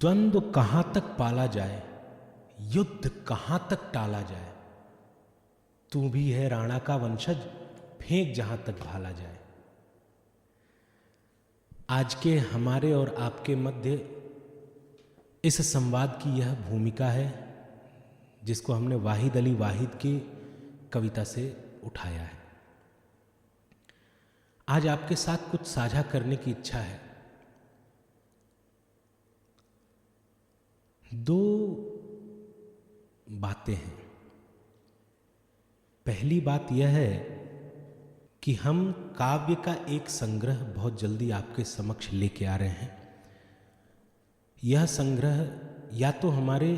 द्वंद्व कहां तक पाला जाए, युद्ध कहां तक टाला जाए, तू भी है राणा का वंशज, फेंक जहां तक भाला जाए। आज के हमारे और आपके मध्य इस संवाद की यह भूमिका है जिसको हमने वाहिद अली वाहिद की कविता से उठाया है। आज आपके साथ कुछ साझा करने की इच्छा है। दो बातें हैं। पहली बात यह है कि हम काव्य का एक संग्रह बहुत जल्दी आपके समक्ष लेके आ रहे हैं। यह संग्रह या तो हमारे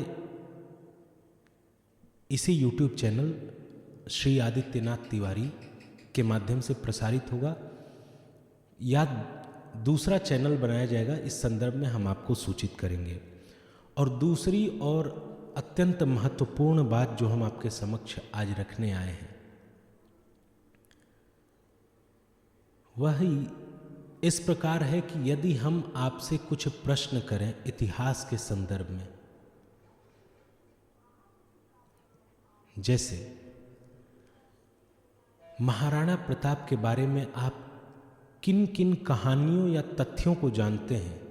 इसी YouTube चैनल श्री आदित्यनाथ तिवारी के माध्यम से प्रसारित होगा या दूसरा चैनल बनाया जाएगा। इस संदर्भ में हम आपको सूचित करेंगे। और दूसरी और अत्यंत महत्वपूर्ण बात जो हम आपके समक्ष आज रखने आए हैं वह इस प्रकार है कि यदि हम आपसे कुछ प्रश्न करें इतिहास के संदर्भ में, जैसे महाराणा प्रताप के बारे में आप किन किन कहानियों या तथ्यों को जानते हैं,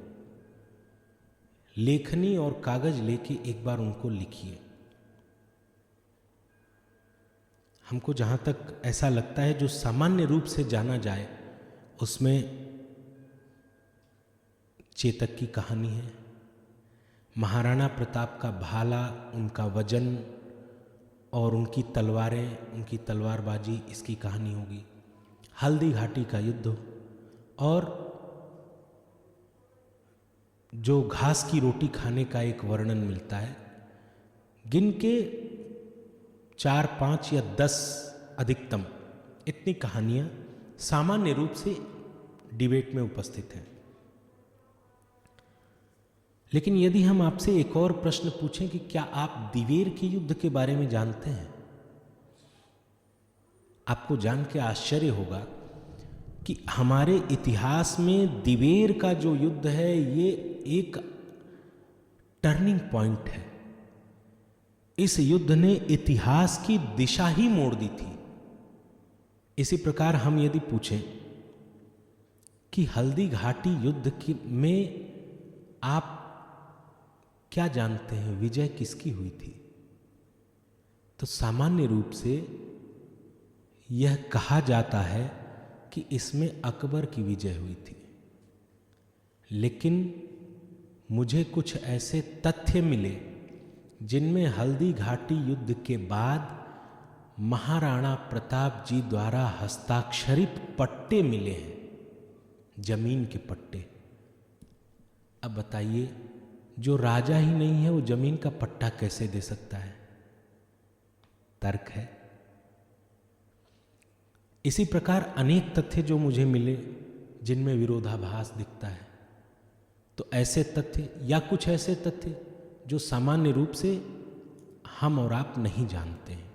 लेखनी और कागज लेके एक बार उनको लिखिए। हमको जहां तक ऐसा लगता है जो सामान्य रूप से जाना जाए उसमें चेतक की कहानी है, महाराणा प्रताप का भाला, उनका वजन और उनकी तलवारें, उनकी तलवारबाजी, इसकी कहानी होगी। हल्दी घाटी का युद्ध और जो घास की रोटी खाने का एक वर्णन मिलता है, गिन के 4, 5 या 10 अधिकतम इतनी कहानियां सामान्य रूप से डिबेट में उपस्थित हैं। लेकिन यदि हम आपसे एक और प्रश्न पूछें कि क्या आप दिवेर के युद्ध के बारे में जानते हैं, आपको जान के आश्चर्य होगा कि हमारे इतिहास में दिवेर का जो युद्ध है ये एक टर्निंग पॉइंट है। इस युद्ध ने इतिहास की दिशा ही मोड़ दी थी। इसी प्रकार हम यदि पूछें कि हल्दी घाटी युद्ध में आप क्या जानते हैं, विजय किसकी हुई थी, तो सामान्य रूप से यह कहा जाता है कि इसमें अकबर की विजय हुई थी। लेकिन मुझे कुछ ऐसे तथ्य मिले जिनमें हल्दी घाटी युद्ध के बाद महाराणा प्रताप जी द्वारा हस्ताक्षरित पट्टे मिले हैं, जमीन के पट्टे। अब बताइए, जो राजा ही नहीं है वो जमीन का पट्टा कैसे दे सकता है? तर्क है। इसी प्रकार अनेक तथ्य जो मुझे मिले जिनमें विरोधाभास दिखता है। तो ऐसे तथ्य या कुछ ऐसे तथ्य जो सामान्य रूप से हम और आप नहीं जानते हैं,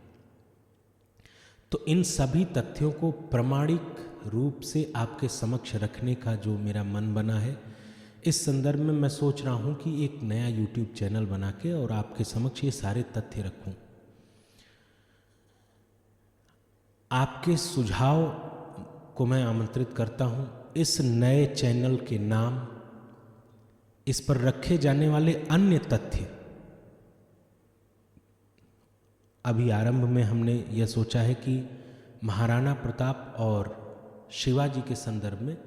तो इन सभी तथ्यों को प्रामाणिक रूप से आपके समक्ष रखने का जो मेरा मन बना है, इस संदर्भ में मैं सोच रहा हूं कि एक नया YouTube चैनल बना के और आपके समक्ष ये सारे तथ्य रखूं। आपके सुझाव को मैं आमंत्रित करता हूं। इस नए चैनल के नाम, इस पर रखे जाने वाले अन्य तथ्य, अभी आरंभ में हमने यह सोचा है कि महाराणा प्रताप और शिवाजी के संदर्भ में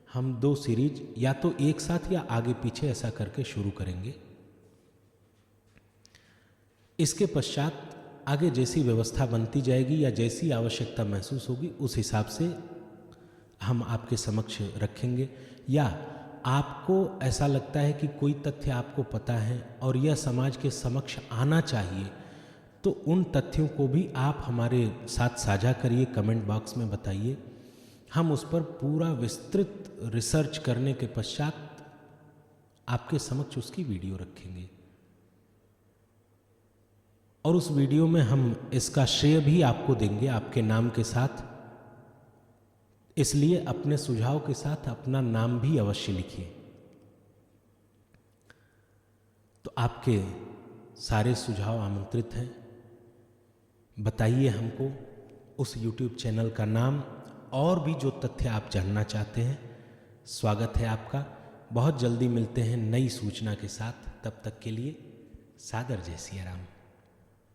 हम 2 सीरीज या तो एक साथ या आगे पीछे ऐसा करके शुरू करेंगे। इसके पश्चात आगे जैसी व्यवस्था बनती जाएगी या जैसी आवश्यकता महसूस होगी उस हिसाब से हम आपके समक्ष रखेंगे। या आपको ऐसा लगता है कि कोई तथ्य आपको पता है और यह समाज के समक्ष आना चाहिए, तो उन तथ्यों को भी आप हमारे साथ साझा करिए, कमेंट बॉक्स में बताइए। हम उस पर पूरा विस्तृत रिसर्च करने के पश्चात आपके समक्ष उसकी वीडियो रखेंगे और उस वीडियो में हम इसका श्रेय भी आपको देंगे आपके नाम के साथ। इसलिए अपने सुझाव के साथ अपना नाम भी अवश्य लिखिए। आपके सारे सुझाव आमंत्रित हैं। बताइए हमको उस YouTube चैनल का नाम और भी जो तथ्य आप जानना चाहते हैं। स्वागत है आपका। बहुत जल्दी मिलते हैं नई सूचना के साथ। तब तक के लिए सादर जय सिया राम।